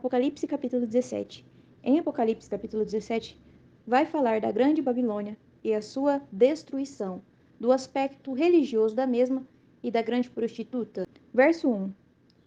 Apocalipse capítulo 17. Em Apocalipse capítulo 17, vai falar da grande Babilônia e a sua destruição, do aspecto religioso da mesma e da grande prostituta. Verso 1.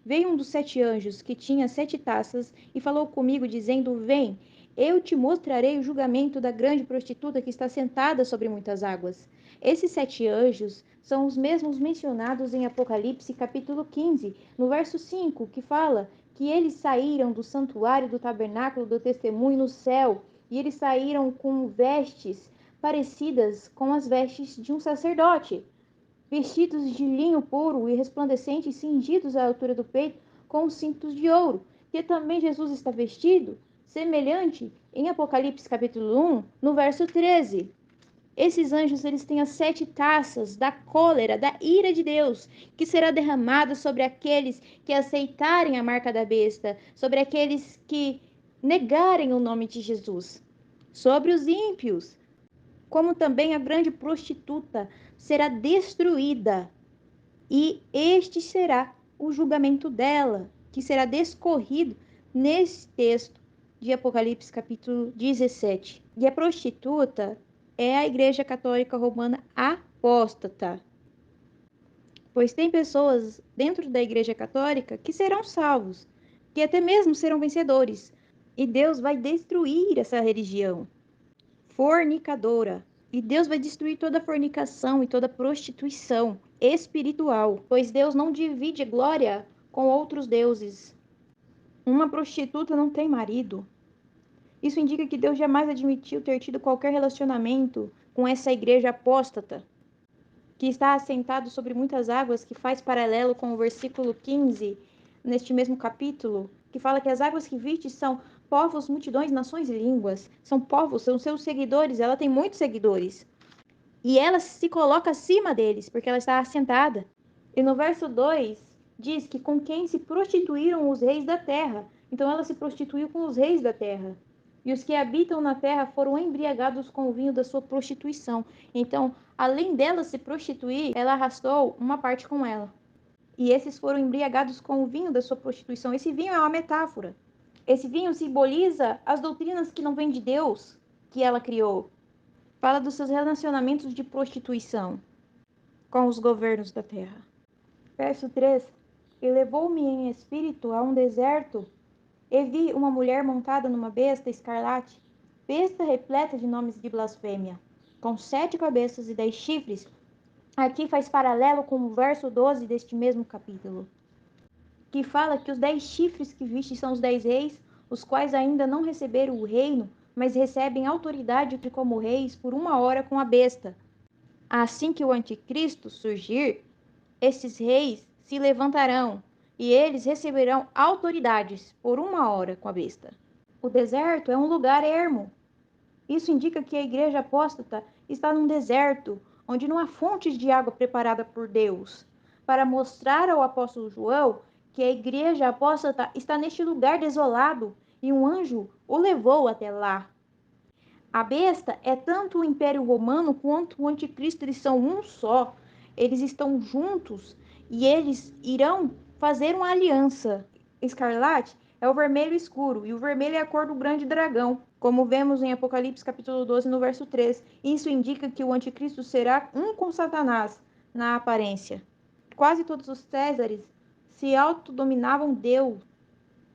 Veio um dos 7 anjos, que tinha 7 taças, e falou comigo, dizendo: Vem, eu te mostrarei o julgamento da grande prostituta que está sentada sobre muitas águas. Esses 7 anjos são os mesmos mencionados em Apocalipse capítulo 15, no verso 5, que fala que eles saíram do santuário do tabernáculo do testemunho no céu, e eles saíram com vestes parecidas com as vestes de um sacerdote, vestidos de linho puro e resplandecente, cingidos à altura do peito com cintos de ouro, que também Jesus está vestido, semelhante em Apocalipse capítulo 1, no verso 13. Esses anjos, eles têm as 7 taças da cólera, da ira de Deus, que será derramada sobre aqueles que aceitarem a marca da besta, sobre aqueles que negarem o nome de Jesus, sobre os ímpios, como também a grande prostituta será destruída. E este será o julgamento dela, que será discorrido nesse texto de Apocalipse capítulo 17. E a prostituta é a Igreja Católica Romana apóstata. Pois tem pessoas dentro da Igreja Católica que serão salvos, que até mesmo serão vencedores. E Deus vai destruir essa religião fornicadora. E Deus vai destruir toda fornicação e toda prostituição espiritual, pois Deus não divide glória com outros deuses. Uma prostituta não tem marido. Isso indica que Deus jamais admitiu ter tido qualquer relacionamento com essa igreja apóstata, que está assentado sobre muitas águas, que faz paralelo com o versículo 15, neste mesmo capítulo, que fala que as águas que viste são povos, multidões, nações e línguas. São povos, são seus seguidores, ela tem muitos seguidores. E ela se coloca acima deles, porque ela está assentada. E no verso 2, diz que com quem se prostituíram os reis da terra. Então ela se prostituiu com os reis da terra. E os que habitam na terra foram embriagados com o vinho da sua prostituição. Então, além dela se prostituir, ela arrastou uma parte com ela. E esses foram embriagados com o vinho da sua prostituição. Esse vinho é uma metáfora. Esse vinho simboliza as doutrinas que não vêm de Deus, que ela criou. Fala dos seus relacionamentos de prostituição com os governos da terra. Verso 3. E levou-me em espírito a um deserto, e vi uma mulher montada numa besta escarlate, besta repleta de nomes de blasfêmia, com 7 cabeças e 10 chifres. Aqui faz paralelo com o verso 12 deste mesmo capítulo, que fala que os 10 chifres que viste são os 10 reis, os quais ainda não receberam o reino, mas recebem autoridade como reis por 1 hora com a besta. Assim que o anticristo surgir, esses reis se levantarão, e eles receberão autoridades por 1 hora com a besta. O deserto é um lugar ermo. Isso indica que a igreja apóstata está num deserto, onde não há fontes de água preparada por Deus, para mostrar ao apóstolo João que a igreja apóstata está neste lugar desolado, e um anjo o levou até lá. A besta é tanto o Império Romano quanto o Anticristo, eles são um só. Eles estão juntos e eles irão fazer uma aliança. Escarlate é o vermelho escuro, e o vermelho é a cor do grande dragão, como vemos em Apocalipse capítulo 12, no verso 3. Isso indica que o Anticristo será um com Satanás na aparência. Quase todos os Césares se autodominavam Deus.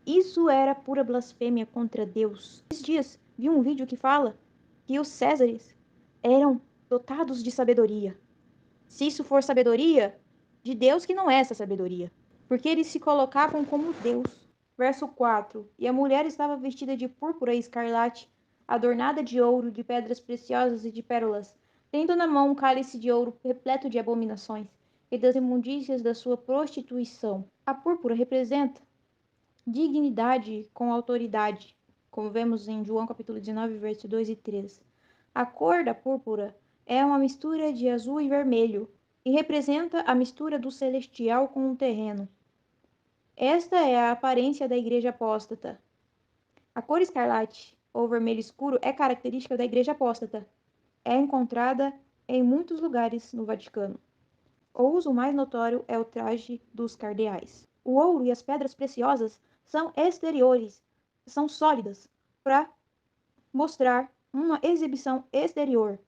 Isso era pura blasfêmia contra Deus. Esses dias vi um vídeo que fala que os Césares eram dotados de sabedoria. Se isso for sabedoria, de Deus que não é essa sabedoria. Porque eles se colocavam como Deus. Verso 4. E a mulher estava vestida de púrpura e escarlate, adornada de ouro, de pedras preciosas e de pérolas, tendo na mão um cálice de ouro repleto de abominações e das imundícias da sua prostituição. A púrpura representa dignidade com autoridade, como vemos em João capítulo 19, verso 2 e 3. A cor da púrpura é uma mistura de azul e vermelho, e representa a mistura do celestial com o terreno. Esta é a aparência da igreja apóstata. A cor escarlate, ou vermelho escuro, é característica da igreja apóstata. É encontrada em muitos lugares no Vaticano. O uso mais notório é o traje dos cardeais. O ouro e as pedras preciosas são exteriores, são sólidas para mostrar uma exibição exterior.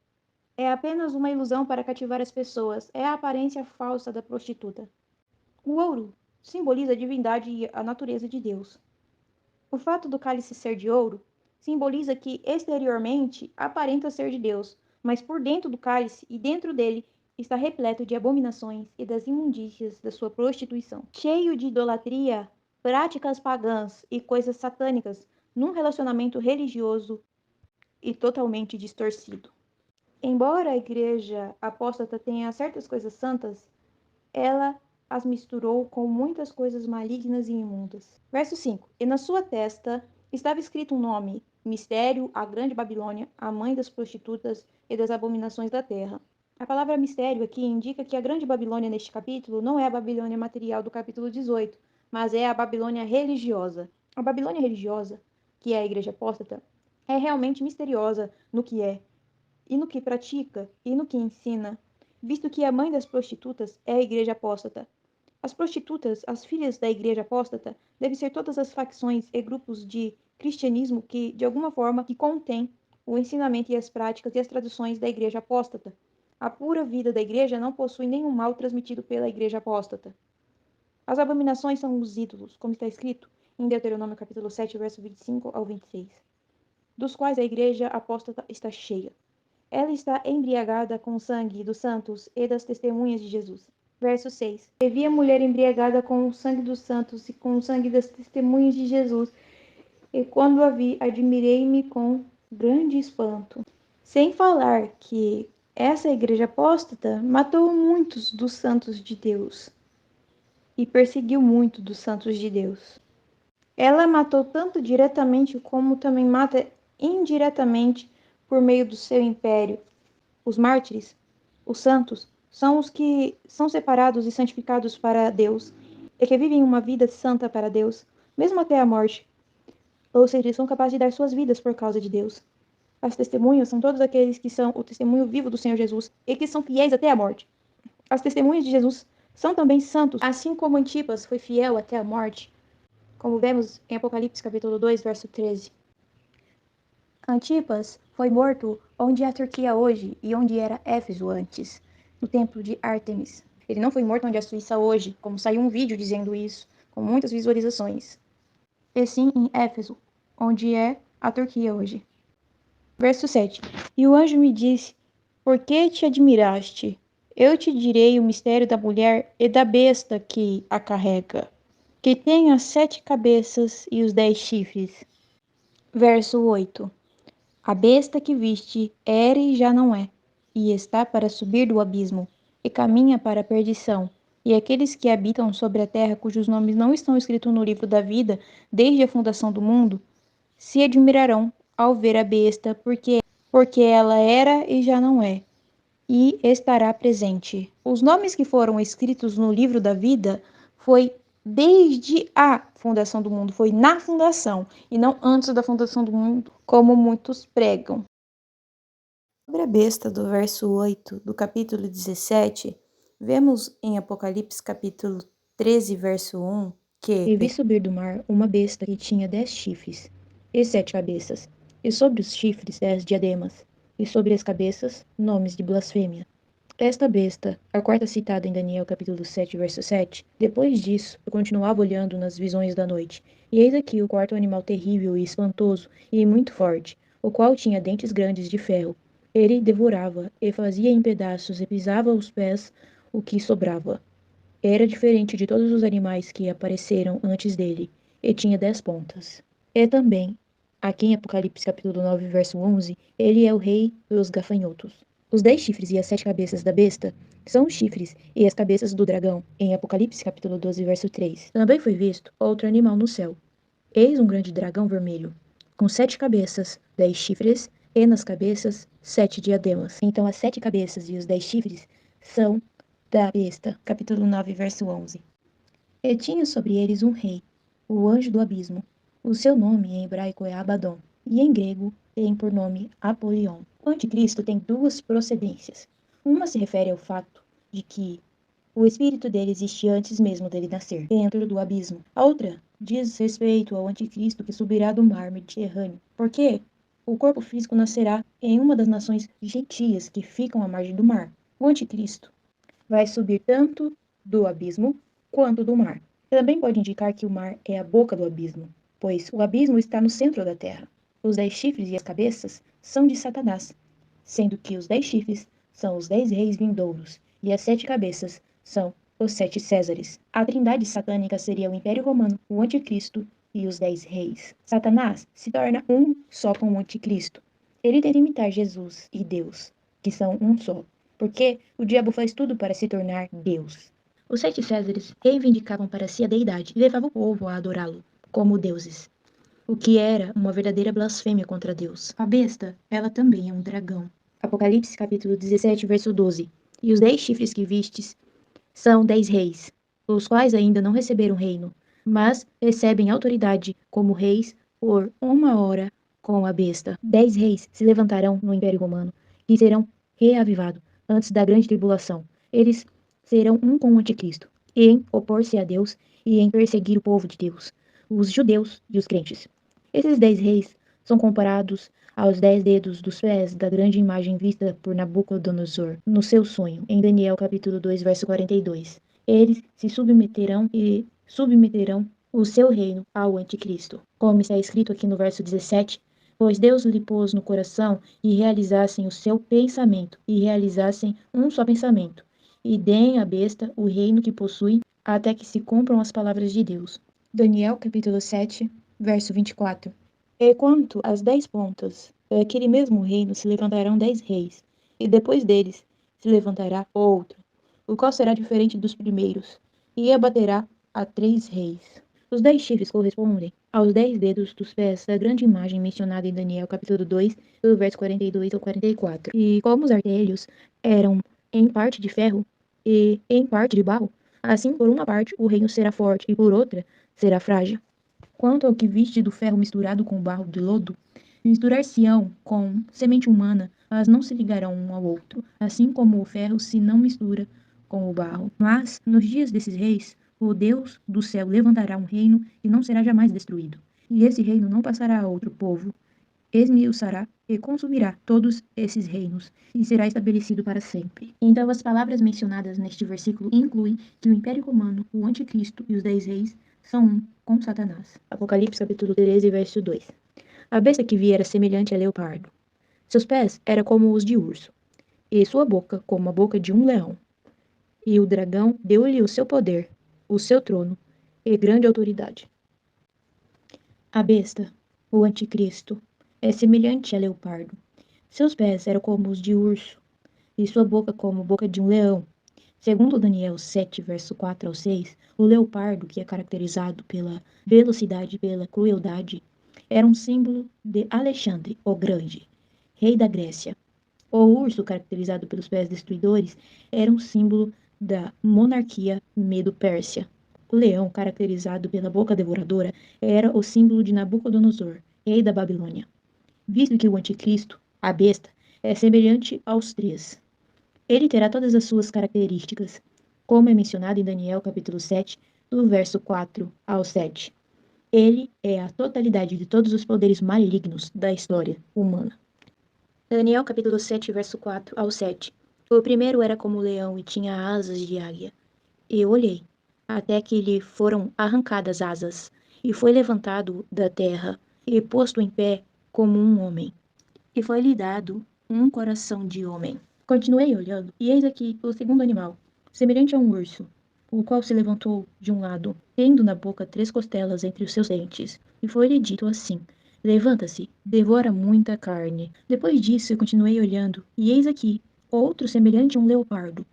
É apenas uma ilusão para cativar as pessoas. É a aparência falsa da prostituta. O ouro simboliza a divindade e a natureza de Deus. O fato do cálice ser de ouro simboliza que exteriormente aparenta ser de Deus, mas por dentro do cálice e dentro dele está repleto de abominações e das imundícias da sua prostituição. Cheio de idolatria, práticas pagãs e coisas satânicas num relacionamento religioso e totalmente distorcido. Embora a igreja apóstata tenha certas coisas santas, ela as misturou com muitas coisas malignas e imundas. Verso 5. E na sua testa estava escrito um nome: Mistério, a Grande Babilônia, a mãe das prostitutas e das abominações da terra. A palavra mistério aqui indica que a Grande Babilônia neste capítulo não é a Babilônia material do capítulo 18, mas é a Babilônia religiosa. A Babilônia religiosa, que é a igreja apóstata, é realmente misteriosa no que é, e no que pratica, e no que ensina, visto que a mãe das prostitutas é a igreja apóstata. As prostitutas, as filhas da igreja apóstata, devem ser todas as facções e grupos de cristianismo que, de alguma forma, que contém o ensinamento e as práticas e as tradições da igreja apóstata. A pura vida da igreja não possui nenhum mal transmitido pela igreja apóstata. As abominações são os ídolos, como está escrito em Deuteronômio capítulo 7, verso 25 ao 26, dos quais a igreja apóstata está cheia. Ela está embriagada com o sangue dos santos e das testemunhas de Jesus. Verso 6. E vi a mulher embriagada com o sangue dos santos e com o sangue das testemunhas de Jesus. E quando a vi, admirei-me com grande espanto. Sem falar que essa igreja apóstata matou muitos dos santos de Deus e perseguiu muito dos santos de Deus. Ela matou tanto diretamente como também mata indiretamente por meio do seu império. Os mártires, os santos, são os que são separados e santificados para Deus e que vivem uma vida santa para Deus, mesmo até a morte. Ou seja, eles são capazes de dar suas vidas por causa de Deus. As testemunhas são todos aqueles que são o testemunho vivo do Senhor Jesus e que são fiéis até a morte. As testemunhas de Jesus são também santos, assim como Antipas foi fiel até a morte, como vemos em Apocalipse capítulo 2, verso 13. Antipas foi morto onde é a Turquia hoje e onde era Éfeso antes, no templo de Ártemis. Ele não foi morto onde é a Suíça hoje, como saiu um vídeo dizendo isso, com muitas visualizações. E sim em Éfeso, onde é a Turquia hoje. Verso 7. E o anjo me disse: Por que te admiraste? Eu te direi o mistério da mulher e da besta que a carrega, que tem as 7 cabeças e os 10 chifres. Verso 8. A besta que viste era e já não é, e está para subir do abismo, e caminha para a perdição. E aqueles que habitam sobre a terra, cujos nomes não estão escritos no livro da vida, desde a fundação do mundo, se admirarão ao ver a besta, porque ela era e já não é, e estará presente. Os nomes que foram escritos no livro da vida foi desde a fundação do mundo, foi na fundação, e não antes da fundação do mundo, como muitos pregam. Sobre a besta do verso 8 do capítulo 17, vemos em Apocalipse capítulo 13, verso 1, que e vi subir do mar uma besta que tinha 10 chifres e 7 cabeças, e sobre os chifres 10 diademas, e sobre as cabeças nomes de blasfêmia. Esta besta, a quarta citada em Daniel capítulo 7, verso 7, depois disso, eu continuava olhando nas visões da noite, e eis aqui o quarto animal terrível e espantoso e muito forte, o qual tinha dentes grandes de ferro. Ele devorava e fazia em pedaços e pisava aos pés o que sobrava. Era diferente de todos os animais que apareceram antes dele, e tinha 10 pontas. E também, aqui em Apocalipse capítulo 9, verso 11, ele é o rei dos gafanhotos. Os 10 chifres e as 7 cabeças da besta são os chifres e as cabeças do dragão, em Apocalipse capítulo 12, verso 3. Também foi visto outro animal no céu. Eis um grande dragão vermelho, com 7 cabeças, 10 chifres, e nas cabeças 7 diademas. Então as 7 cabeças e os 10 chifres são da besta, capítulo 9, verso 11. E tinha sobre eles um rei, o anjo do abismo. O seu nome em hebraico é Abaddon, e em grego tem por nome Apolion. O anticristo tem duas procedências. Uma se refere ao fato de que O espírito dele existe antes mesmo dele nascer, dentro do abismo. A outra diz respeito ao anticristo que subirá do mar Mediterrâneo, porque o corpo físico nascerá em uma das nações gentias que ficam à margem do mar. O anticristo vai subir tanto do abismo quanto do mar. Também pode indicar que o mar é a boca do abismo, pois o abismo está no centro da terra. Os 10 chifres e as cabeças são de Satanás, sendo que os 10 chifres são os 10 reis vindouros, e as 7 cabeças são os 7 Césares. A trindade satânica seria o Império Romano, o Anticristo e os 10 reis. Satanás se torna um só com o Anticristo. Ele tenta imitar Jesus e Deus, que são um só, porque o diabo faz tudo para se tornar Deus. Os 7 Césares reivindicavam para si a deidade e levavam o povo a adorá-lo como deuses, o que era uma verdadeira blasfêmia contra Deus. A besta, ela também é um dragão. Apocalipse capítulo 17, verso 12. E os 10 chifres que vistes são 10 reis, os quais ainda não receberam reino, mas recebem autoridade como reis por 1 hora com a besta. 10 reis se levantarão no Império Romano e serão reavivados antes da grande tribulação. Eles serão um com o anticristo, em opor-se a Deus e em perseguir o povo de Deus, os judeus e os crentes. Esses 10 reis são comparados aos 10 dedos dos pés da grande imagem vista por Nabucodonosor no seu sonho, em Daniel capítulo 2, verso 42. Eles se submeterão e submeterão o seu reino ao anticristo. Como está escrito aqui no verso 17, pois Deus lhe pôs no coração e realizassem o seu pensamento, e realizassem um só pensamento, e deem à besta o reino que possui, até que se cumpram as palavras de Deus. Daniel capítulo 7, verso 24. E quanto às 10 pontas, daquele mesmo reino se levantarão 10 reis, e depois deles se levantará outro, o qual será diferente dos primeiros, e abaterá a 3 reis. Os 10 chifres correspondem aos 10 dedos dos pés da grande imagem mencionada em Daniel capítulo 2, do verso 42 ao 44. E como os artelhos eram em parte de ferro e em parte de barro, assim por uma parte o reino será forte e por outra será frágil. Quanto ao que viste do ferro misturado com o barro de lodo, misturar-se-ão com semente humana, mas não se ligarão um ao outro, assim como o ferro se não mistura com o barro. Mas, nos dias desses reis, o Deus do céu levantará um reino que não será jamais destruído, e esse reino não passará a outro povo, esmiuçará e consumirá todos esses reinos, e será estabelecido para sempre. Então, as palavras mencionadas neste versículo incluem que o Império Romano, o Anticristo e os 10 reis são um com Satanás. Apocalipse capítulo 13, verso 2. A besta que vi era semelhante a leopardo. Seus pés eram como os de urso, e sua boca como a boca de um leão. E o dragão deu-lhe o seu poder, o seu trono e grande autoridade. A besta, o anticristo, é semelhante a leopardo. Seus pés eram como os de urso, e sua boca como a boca de um leão. Segundo Daniel 7, verso 4 ao 6, o leopardo, que é caracterizado pela velocidade e pela crueldade, era um símbolo de Alexandre, o Grande, rei da Grécia. O urso, caracterizado pelos pés destruidores, era um símbolo da monarquia Medo-Pérsia. O leão, caracterizado pela boca devoradora, era o símbolo de Nabucodonosor, rei da Babilônia. Visto que o anticristo, a besta, é semelhante aos 3. Ele terá todas as suas características, como é mencionado em Daniel capítulo 7, do verso 4 ao 7. Ele é a totalidade de todos os poderes malignos da história humana. Daniel capítulo 7, verso 4 ao 7. O primeiro era como leão e tinha asas de águia. E eu olhei, até que lhe foram arrancadas asas, e foi levantado da terra, e posto em pé como um homem. E foi-lhe dado um coração de homem. Continuei olhando, e eis aqui o segundo animal, semelhante a um urso, o qual se levantou de um lado, tendo na boca 3 costelas entre os seus dentes. E foi-lhe dito assim: Levanta-se, devora muita carne. Depois disso eu continuei olhando, e eis aqui outro semelhante a um leopardo,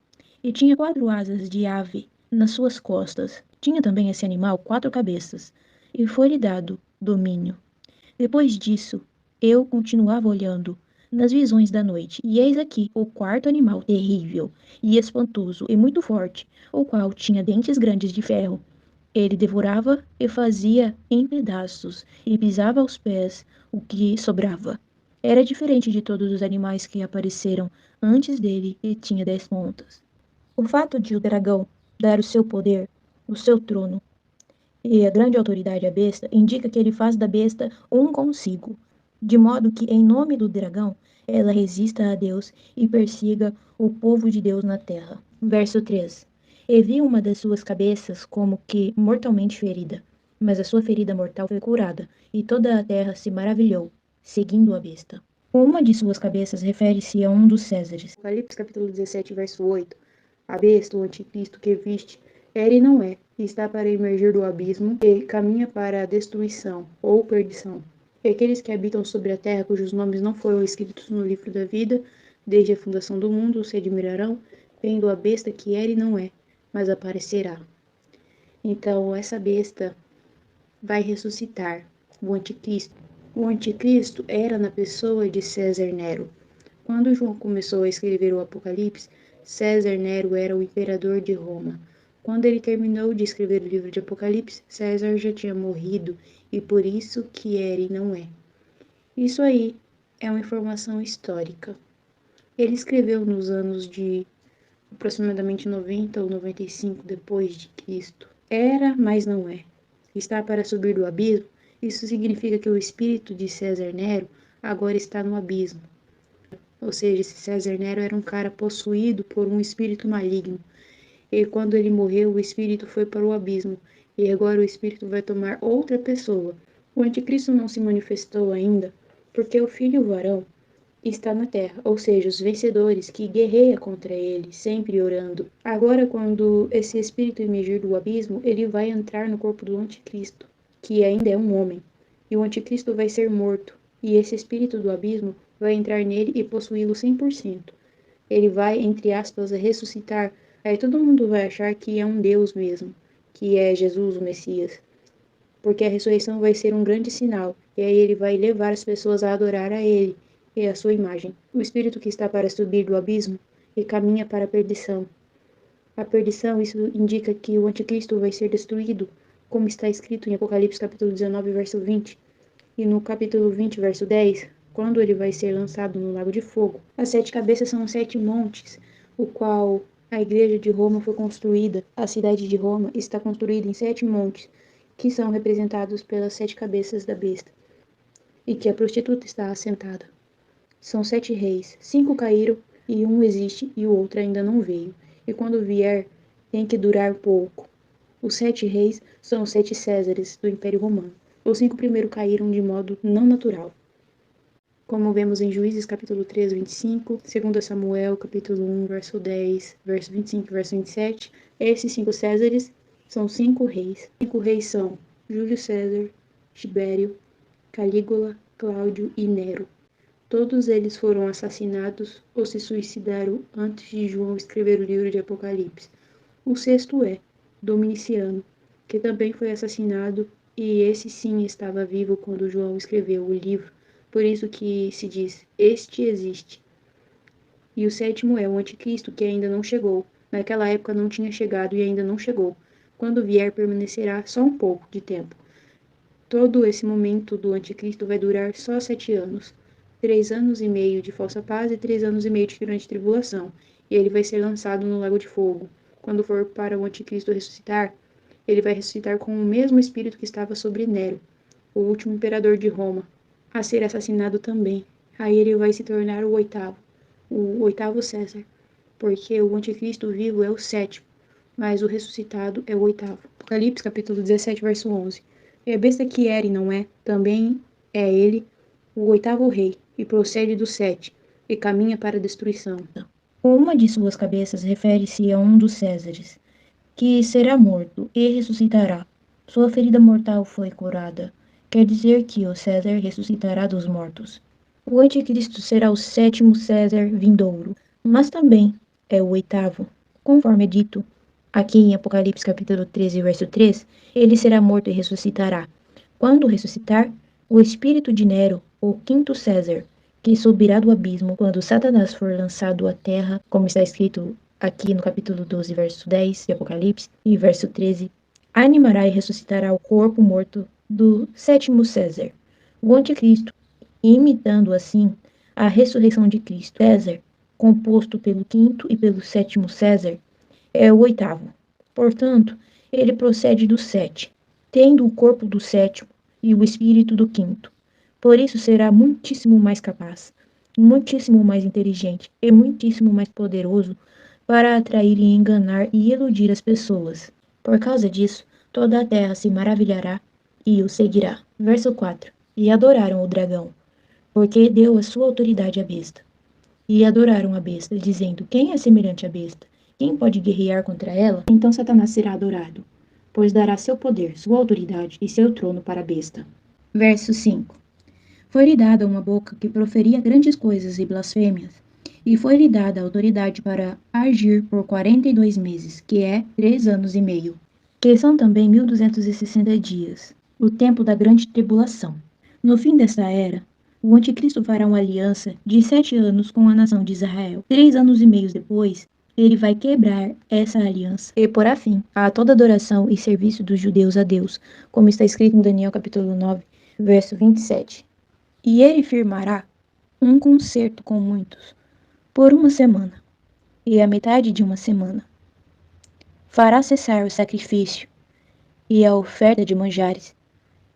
e tinha 4 asas de ave nas suas costas. Tinha também esse animal 4 cabeças, e foi-lhe dado domínio. Depois disso, eu continuava olhando nas visões da noite, e eis aqui o 4º animal terrível e espantoso e muito forte, o qual tinha dentes grandes de ferro. Ele devorava e fazia em pedaços, e pisava aos pés o que sobrava. Era diferente de todos os animais que apareceram antes dele e tinha 10 pontas. O fato de o dragão dar o seu poder, o seu trono e a grande autoridade à besta indica que ele faz da besta um consigo, de modo que, em nome do dragão, ela resista a Deus e persiga o povo de Deus na terra. Verso 3. E vi uma das suas cabeças como que mortalmente ferida, mas a sua ferida mortal foi curada, e toda a terra se maravilhou, seguindo a besta. Uma de suas cabeças refere-se a um dos Césares. Apocalipse capítulo 17, verso 8. A besta, o anticristo que viste, era e não é, e está para emergir do abismo, e caminha para a destruição, ou perdição. E aqueles que habitam sobre a terra, cujos nomes não foram escritos no livro da vida, desde a fundação do mundo, se admirarão, vendo a besta que era e não é, mas aparecerá. Então, essa besta vai ressuscitar, o anticristo. O anticristo era na pessoa de César Nero. Quando João começou a escrever o Apocalipse, César Nero era o imperador de Roma. Quando ele terminou de escrever o livro de Apocalipse, César já tinha morrido, e por isso que era e não é. Isso aí é uma informação histórica. Ele escreveu nos anos de aproximadamente 90 ou 95 depois de Cristo. Era, mas não é. Está para subir do abismo. Isso significa que o espírito de César Nero agora está no abismo. Ou seja, esse César Nero era um cara possuído por um espírito maligno. E quando ele morreu, o espírito foi para o abismo. E agora o espírito vai tomar outra pessoa. O anticristo não se manifestou ainda, porque o filho varão está na terra, ou seja, os vencedores que guerreiam contra ele, sempre orando. Agora, quando esse espírito emergir do abismo, ele vai entrar no corpo do anticristo, que ainda é um homem. E o anticristo vai ser morto. E esse espírito do abismo vai entrar nele e possuí-lo 100%. Ele vai, entre aspas, ressuscitar. Aí todo mundo vai achar que é um Deus mesmo, que é Jesus, o Messias. Porque a ressurreição vai ser um grande sinal. E aí ele vai levar as pessoas a adorar a ele e a sua imagem. O espírito que está para subir do abismo e caminha para a perdição. A perdição, isso indica que o anticristo vai ser destruído, como está escrito em Apocalipse capítulo 19, verso 20. E no capítulo 20, verso 10, quando ele vai ser lançado no lago de fogo. As 7 cabeças são os 7 montes, o qual a igreja de Roma foi construída. A cidade de Roma está construída em 7 montes, que são representados pelas 7 cabeças da besta, e que a prostituta está assentada. São 7 reis, 5 caíram e um existe e o outro ainda não veio. E quando vier, tem que durar pouco. Os 7 reis são os 7 Césares do Império Romano. Os 5 primeiros caíram de modo não natural. Como vemos em Juízes capítulo 3, 25, 2 Samuel capítulo 1, verso 10, verso 25 e verso 27, esses 5 Césares são 5 reis. 5 reis são Júlio César, Tibério, Calígula, Cláudio e Nero. Todos eles foram assassinados ou se suicidaram antes de João escrever o livro de Apocalipse. O 6º é Dominiciano, que também foi assassinado, e esse sim estava vivo quando João escreveu o livro, por isso que se diz, este existe. E o 7º é o anticristo, que ainda não chegou. Naquela época não tinha chegado e ainda não chegou. Quando vier, permanecerá só um pouco de tempo. Todo esse momento do anticristo vai durar só 7 anos. 3 anos e meio de falsa paz e 3 anos e meio de grande tribulação. E ele vai ser lançado no lago de fogo. Quando for para o anticristo ressuscitar, ele vai ressuscitar com o mesmo espírito que estava sobre Nero, o último imperador de Roma, a ser assassinado também. Aí ele vai se tornar o 8º, o 8º César, porque o anticristo vivo é o 7º, mas o ressuscitado é o 8º. Apocalipse capítulo 17, verso 11. E a besta que era e não é, também é ele, o 8º rei, e procede do 7, e caminha para a destruição. Uma de suas cabeças refere-se a um dos Césares, que será morto e ressuscitará. Sua ferida mortal foi curada. Quer dizer que o César ressuscitará dos mortos. O anticristo será o 7º César vindouro, mas também é o 8º. Conforme é dito aqui em Apocalipse capítulo 13, verso 3, ele será morto e ressuscitará. Quando ressuscitar, o espírito de Nero, o 5º César, que subirá do abismo quando Satanás for lançado à terra, como está escrito aqui no capítulo 12, verso 10 de Apocalipse, e verso 13, animará e ressuscitará o corpo morto do 7º César, o anticristo, imitando assim a ressurreição de Cristo. César, composto pelo 5º e pelo 7º César, é o oitavo. Portanto, ele procede do 7, tendo o corpo do sétimo e o espírito do quinto. Por isso será muitíssimo mais capaz, muitíssimo mais inteligente e muitíssimo mais poderoso para atrair e enganar e iludir as pessoas. Por causa disso, toda a terra se maravilhará e o seguirá. Verso 4. E adoraram o dragão, porque deu a sua autoridade à besta. E adoraram a besta, dizendo: Quem é semelhante à besta? Quem pode guerrear contra ela? Então Satanás será adorado, pois dará seu poder, sua autoridade e seu trono para a besta. Verso 5. Foi-lhe dada uma boca que proferia grandes coisas e blasfêmias, e foi-lhe dada autoridade para agir por 42 meses, que é 3 anos e meio, que são também 1260 dias, o tempo da grande tribulação. No fim desta era, o anticristo fará uma aliança de 7 anos com a nação de Israel. 3 anos e meio depois, ele vai quebrar essa aliança e porá fim a toda adoração e serviço dos judeus a Deus, como está escrito em Daniel capítulo 9, verso 27. E ele firmará um concerto com muitos, por uma semana, e a metade de uma semana. Fará cessar o sacrifício e a oferta de manjares,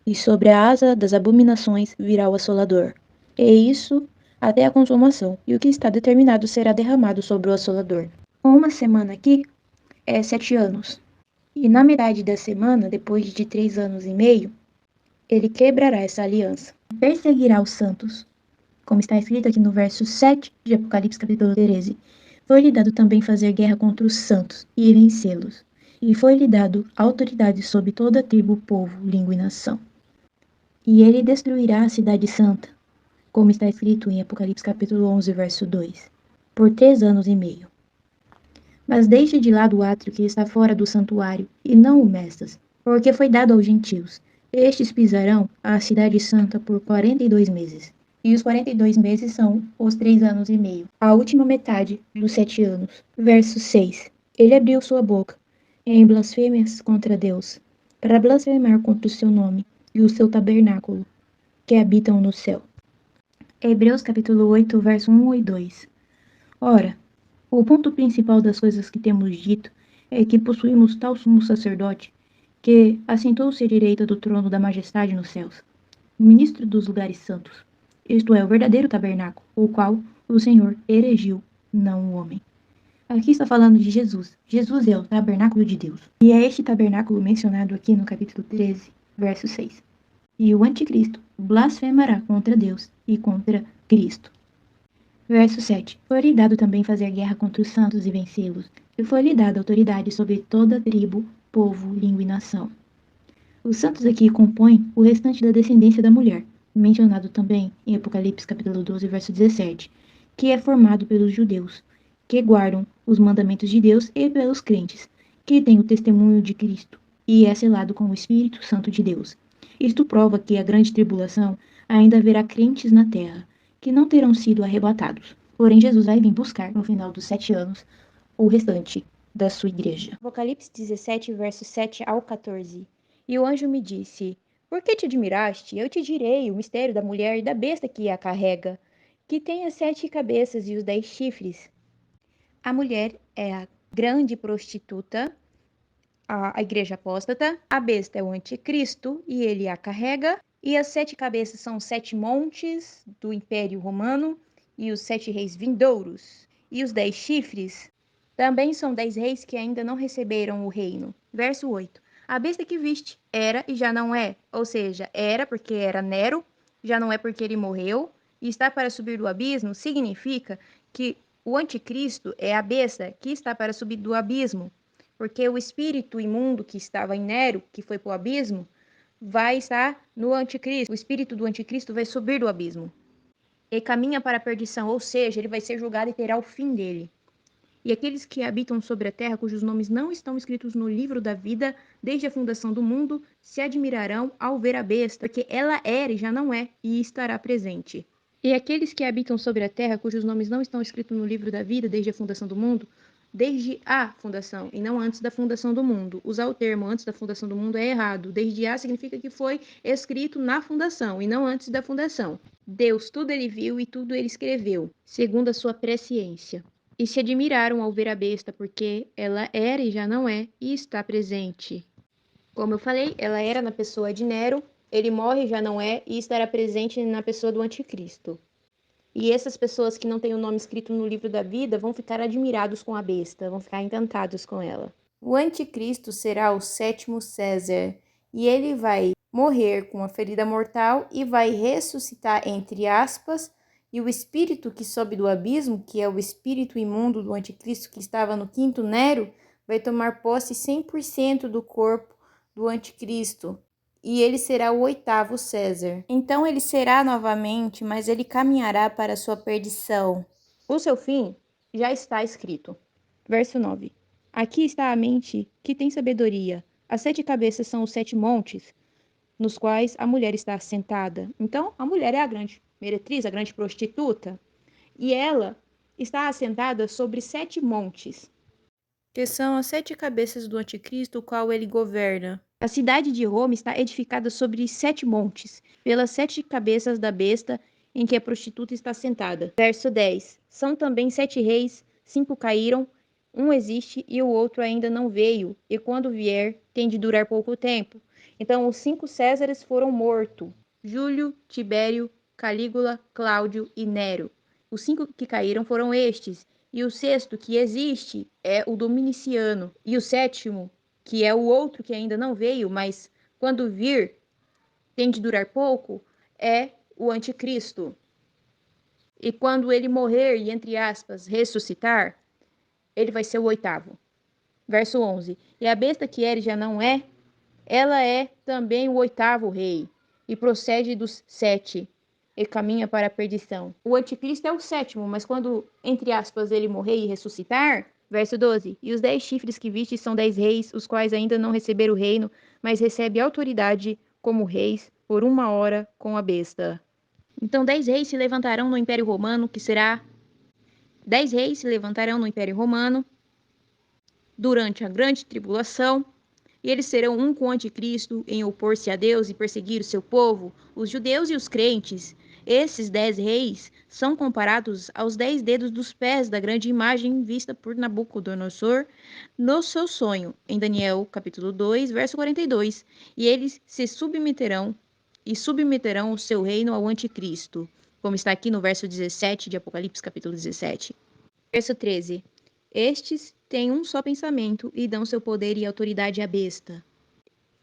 e sobre a asa das abominações virá o assolador. E isso até a consumação, e o que está determinado será derramado sobre o assolador. Uma semana aqui é 7 anos. E na metade da semana, depois de 3 anos e meio, ele quebrará essa aliança. Perseguirá os santos, como está escrito aqui no verso 7 de Apocalipse capítulo 13. Foi-lhe dado também fazer guerra contra os santos e vencê-los. E foi-lhe dado autoridade sobre toda tribo, povo, língua e nação. E ele destruirá a cidade santa, como está escrito em Apocalipse capítulo 11, verso 2, por 3 anos e meio. Mas deixe de lado o átrio que está fora do santuário, e não o mestas, porque foi dado aos gentios. Estes pisarão a cidade santa por 42 meses. E os 42 meses são os 3 anos e meio, a última metade dos 7 anos. Verso 6. Ele abriu sua boca em blasfêmias contra Deus, para blasfemar contra o seu nome e o seu tabernáculo, que habitam no céu. Hebreus capítulo 8, verso 1 e 2. Ora, o ponto principal das coisas que temos dito é que possuímos tal sumo sacerdote que assentou-se à direita do trono da majestade nos céus, ministro dos lugares santos, isto é, o verdadeiro tabernáculo, o qual o Senhor erigiu, não o homem. Aqui está falando de Jesus. Jesus é o tabernáculo de Deus. E é este tabernáculo mencionado aqui no capítulo 13, verso 6. E o anticristo blasfemará contra Deus e contra Cristo. Verso 7. Foi-lhe dado também fazer guerra contra os santos e vencê-los, e foi-lhe dada autoridade sobre toda tribo, povo, língua e nação. Os santos aqui compõem o restante da descendência da mulher, mencionado também em Apocalipse capítulo 12, verso 17, que é formado pelos judeus, que guardam os mandamentos de Deus, e pelos crentes, que têm o testemunho de Cristo, e é selado com o Espírito Santo de Deus. Isto prova que a grande tribulação ainda haverá crentes na terra, que não terão sido arrebatados. Porém, Jesus vai vir buscar, no final dos 7 anos, o restante da sua igreja. Apocalipse 17, versos 7 ao 14. E o anjo me disse: Por que te admiraste? Eu te direi o mistério da mulher e da besta que a carrega, que tem as 7 cabeças e os 10 chifres. A mulher é a grande prostituta, a igreja apóstata, a besta é o anticristo e ele a carrega, e as 7 cabeças são 7 montes do Império Romano e os 7 reis vindouros, e os 10 chifres também são 10 reis que ainda não receberam o reino. Verso 8. A besta que viste era e já não é, ou seja, era porque era Nero, já não é porque ele morreu, e está para subir do abismo, significa que o anticristo é a besta que está para subir do abismo, porque o espírito imundo que estava em Nero, que foi para o abismo, vai estar no anticristo. O espírito do anticristo vai subir do abismo e caminha para a perdição, ou seja, ele vai ser julgado e terá o fim dele. E aqueles que habitam sobre a terra, cujos nomes não estão escritos no livro da vida desde a fundação do mundo, se admirarão ao ver a besta, porque ela era e já não é, e estará presente. E aqueles que habitam sobre a terra, cujos nomes não estão escritos no livro da vida desde a fundação do mundo, desde a fundação, e não antes da fundação do mundo. Usar o termo antes da fundação do mundo é errado. Desde a significa que foi escrito na fundação, e não antes da fundação. Deus tudo ele viu e tudo ele escreveu, segundo a sua presciência. E se admiraram ao ver a besta, porque ela era e já não é, e está presente. Como eu falei, ela era na pessoa de Nero, ele morre e já não é, e estará presente na pessoa do anticristo. E essas pessoas que não têm o nome escrito no livro da vida vão ficar admirados com a besta, vão ficar encantados com ela. O anticristo será o sétimo César, e ele vai morrer com uma ferida mortal e vai ressuscitar, entre aspas, e o espírito que sobe do abismo, que é o espírito imundo do anticristo que estava no quinto Nero, vai tomar posse 100% do corpo do anticristo. E ele será o oitavo César. Então ele será novamente, mas ele caminhará para a sua perdição. O seu fim já está escrito. Verso 9. Aqui está a mente que tem sabedoria. As 7 cabeças são os 7 montes, nos quais a mulher está assentada. Então, a mulher é a grande meretriz, a grande prostituta. E ela está assentada sobre 7 montes, que são as 7 cabeças do anticristo, o qual ele governa. A cidade de Roma está edificada sobre 7 montes, pelas 7 cabeças da besta em que a prostituta está sentada. Verso 10. São também 7 reis, 5 caíram, um existe e o outro ainda não veio, e quando vier, tem de durar pouco tempo. Então, os 5 Césares foram mortos: Júlio, Tibério, Calígula, Cláudio e Nero. Os 5 que caíram foram estes, e o sexto que existe é o Dominiciano, e o sétimo, que é o outro que ainda não veio, mas quando vir, tem de durar pouco, é o anticristo. E quando ele morrer e, entre aspas, ressuscitar, ele vai ser o oitavo. Verso 11. E a besta que era e já não é, ela é também o oitavo rei, e procede dos 7, e caminha para a perdição. O anticristo é o sétimo, mas quando, entre aspas, ele morrer e ressuscitar, verso 12, e os 10 chifres que viste são 10 reis, os quais ainda não receberam o reino, mas recebem autoridade como reis por 1 hora com a besta. Então 10 reis se levantarão no Império Romano, que será 10 reis se levantarão no Império Romano durante a grande tribulação, e eles serão um com o anticristo em opor-se a Deus e perseguir o seu povo, os judeus e os crentes. Esses 10 reis são comparados aos 10 dedos dos pés da grande imagem vista por Nabucodonosor no seu sonho, em Daniel capítulo 2, verso 42. E eles se submeterão o seu reino ao anticristo, como está aqui no verso 17 de Apocalipse capítulo 17. Verso 13. Estes têm um só pensamento e dão seu poder e autoridade à besta.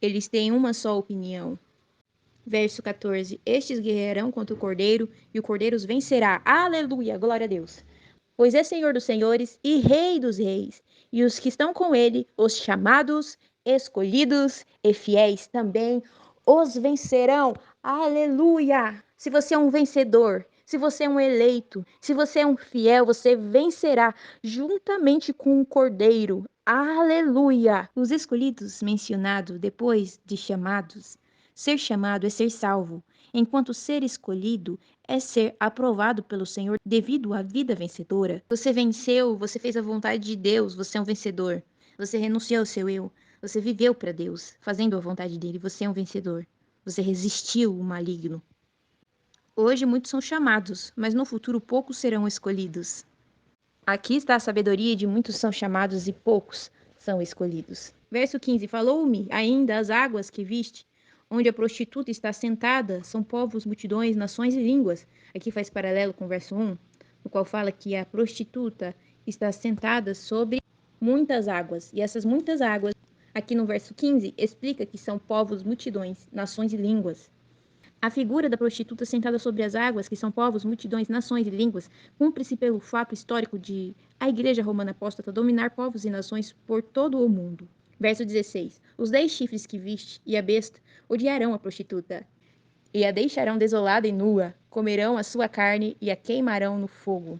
Eles têm uma só opinião. Verso 14. Estes guerrearão contra o Cordeiro, e o Cordeiro os vencerá. Aleluia! Glória a Deus! Pois é Senhor dos senhores e Rei dos reis, e os que estão com ele, os chamados, escolhidos e fiéis também, os vencerão. Aleluia! Se você é um vencedor, se você é um eleito, se você é um fiel, você vencerá juntamente com o Cordeiro. Aleluia! Os escolhidos mencionados depois de chamados. Ser chamado é ser salvo, enquanto ser escolhido é ser aprovado pelo Senhor devido à vida vencedora. Você venceu, você fez a vontade de Deus, você é um vencedor. Você renunciou ao seu eu, você viveu para Deus, fazendo a vontade dele, você é um vencedor. Você resistiu o maligno. Hoje muitos são chamados, mas no futuro poucos serão escolhidos. Aqui está a sabedoria de muitos são chamados e poucos são escolhidos. Verso 15. Falou-me ainda as águas que viste, onde a prostituta está sentada, são povos, multidões, nações e línguas. Aqui faz paralelo com o verso 1, no qual fala que a prostituta está sentada sobre muitas águas. E essas muitas águas, aqui no verso 15, explica que são povos, multidões, nações e línguas. A figura da prostituta sentada sobre as águas, que são povos, multidões, nações e línguas, cumpre-se pelo fato histórico de a Igreja Romana Apóstata dominar povos e nações por todo o mundo. Verso 16. Os 10 chifres que viste e a besta odiarão a prostituta, e a deixarão desolada e nua, comerão a sua carne e a queimarão no fogo.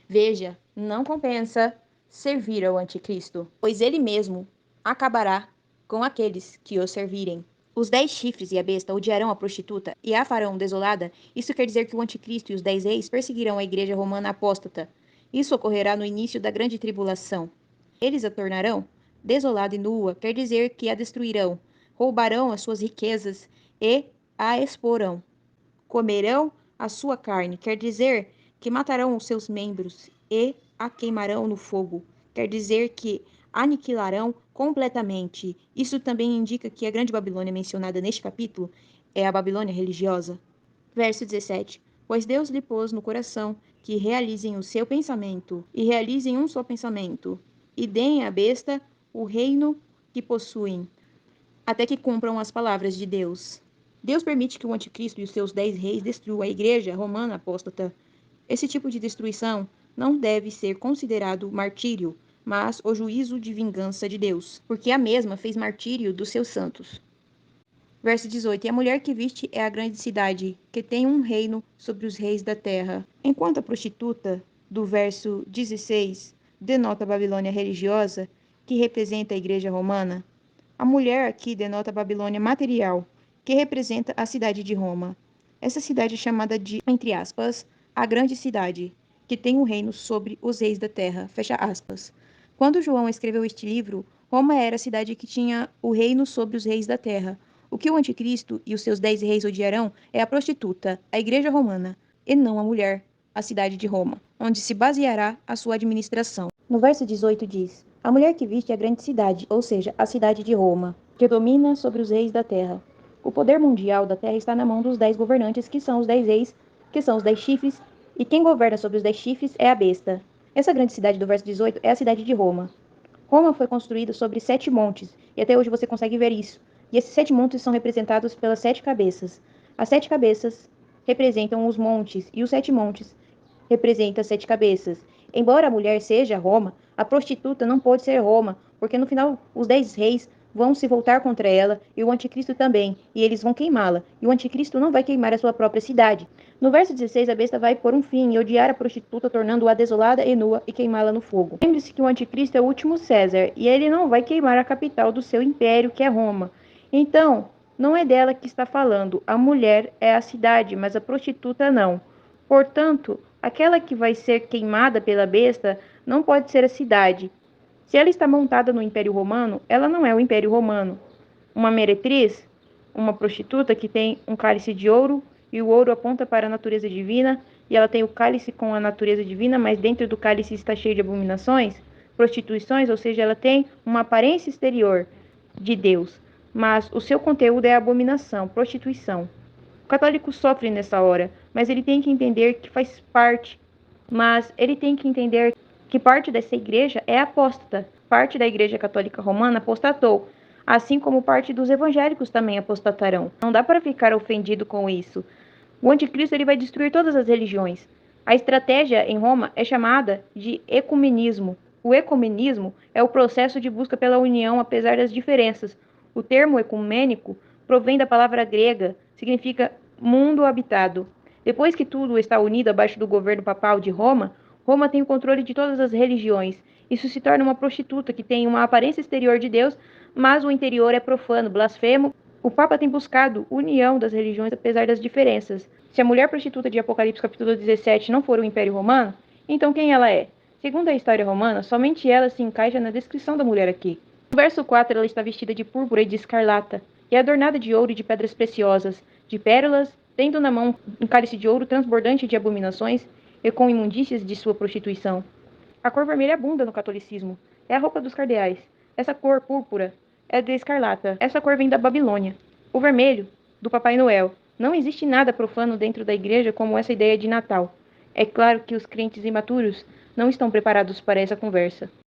Veja, não compensa servir ao anticristo, pois ele mesmo acabará com aqueles que o servirem. Os 10 chifres e a besta odiarão a prostituta e a farão desolada. Isso quer dizer que o anticristo e os 10 reis perseguirão a igreja romana apóstata. Isso ocorrerá no início da grande tribulação. Eles a tornarão desolada e nua, quer dizer que a destruirão, roubarão as suas riquezas e a exporão. Comerão a sua carne, quer dizer que matarão os seus membros e a queimarão no fogo. Quer dizer que aniquilarão completamente. Isso também indica que a grande Babilônia mencionada neste capítulo é a Babilônia religiosa. Verso 17. Pois Deus lhe pôs no coração que realizem o seu pensamento, e realizem um só pensamento, e deem à besta o reino que possuem, até que cumpram as palavras de Deus. Deus permite que o anticristo e os seus 10 reis destruam a igreja romana apóstata. Esse tipo de destruição não deve ser considerado martírio, mas o juízo de vingança de Deus, porque a mesma fez martírio dos seus santos. Verso 18. E a mulher que viste é a grande cidade, que tem um reino sobre os reis da terra. Enquanto a prostituta, do verso 16, denota a Babilônia religiosa, que representa a igreja romana, a mulher aqui denota a Babilônia material, que representa a cidade de Roma. Essa cidade é chamada de, entre aspas, a grande cidade, que tem um reino sobre os reis da terra, fecha aspas. Quando João escreveu este livro, Roma era a cidade que tinha o reino sobre os reis da terra. O que o anticristo e os seus 10 reis odiarão é a prostituta, a igreja romana, e não a mulher, a cidade de Roma, onde se baseará a sua administração. No verso 18 diz: a mulher que viste é a grande cidade, ou seja, a cidade de Roma, que domina sobre os reis da terra. O poder mundial da terra está na mão dos 10 governantes, que são os 10 reis, que são os 10 chifres, e quem governa sobre os 10 chifres é a besta. Essa grande cidade do verso 18 é a cidade de Roma. Roma foi construída sobre 7 montes, e até hoje você consegue ver isso. E esses 7 montes são representados pelas 7 cabeças. As 7 cabeças representam os montes, e os 7 montes representam as 7 cabeças. Embora a mulher seja Roma, a prostituta não pode ser Roma, porque no final os 10 reis vão se voltar contra ela e o anticristo também, e eles vão queimá-la. E o anticristo não vai queimar a sua própria cidade. No verso 16, a besta vai pôr um fim e odiar a prostituta, tornando-a desolada e nua e queimá-la no fogo. Lembre-se que o anticristo é o último César, e ele não vai queimar a capital do seu império, que é Roma. Então, não é dela que está falando. A mulher é a cidade, mas a prostituta não. Portanto, aquela que vai ser queimada pela besta não pode ser a cidade. Se ela está montada no Império Romano, ela não é o Império Romano. Uma meretriz, uma prostituta que tem um cálice de ouro, e o ouro aponta para a natureza divina, e ela tem o cálice com a natureza divina, mas dentro do cálice está cheio de abominações, prostituições, ou seja, ela tem uma aparência exterior de Deus, mas o seu conteúdo é abominação, prostituição. O católico sofre nessa hora, mas ele tem que entender que faz parte, mas ele tem que entender que parte dessa igreja é apóstata. Parte da igreja católica romana apostatou, assim como parte dos evangélicos também apostatarão. Não dá para ficar ofendido com isso. O anticristo ele vai destruir todas as religiões. A estratégia em Roma é chamada de ecumenismo. O ecumenismo é o processo de busca pela união apesar das diferenças. O termo ecumênico provém da palavra grega, significa mundo habitado. Depois que tudo está unido abaixo do governo papal de Roma, Roma tem o controle de todas as religiões. Isso se torna uma prostituta que tem uma aparência exterior de Deus, mas o interior é profano, blasfemo. O Papa tem buscado união das religiões apesar das diferenças. Se a mulher prostituta de Apocalipse capítulo 17 não for o Império Romano, então quem ela é? Segundo a história romana, somente ela se encaixa na descrição da mulher aqui. No verso 4, ela está vestida de púrpura e de escarlata, e é adornada de ouro e de pedras preciosas, de pérolas, tendo na mão um cálice de ouro transbordante de abominações e com imundícias de sua prostituição. A cor vermelha abunda no catolicismo. É a roupa dos cardeais. Essa cor púrpura é de escarlata. Essa cor vem da Babilônia. O vermelho, do Papai Noel. Não existe nada profano dentro da igreja como essa ideia de Natal. É claro que os crentes imaturos não estão preparados para essa conversa.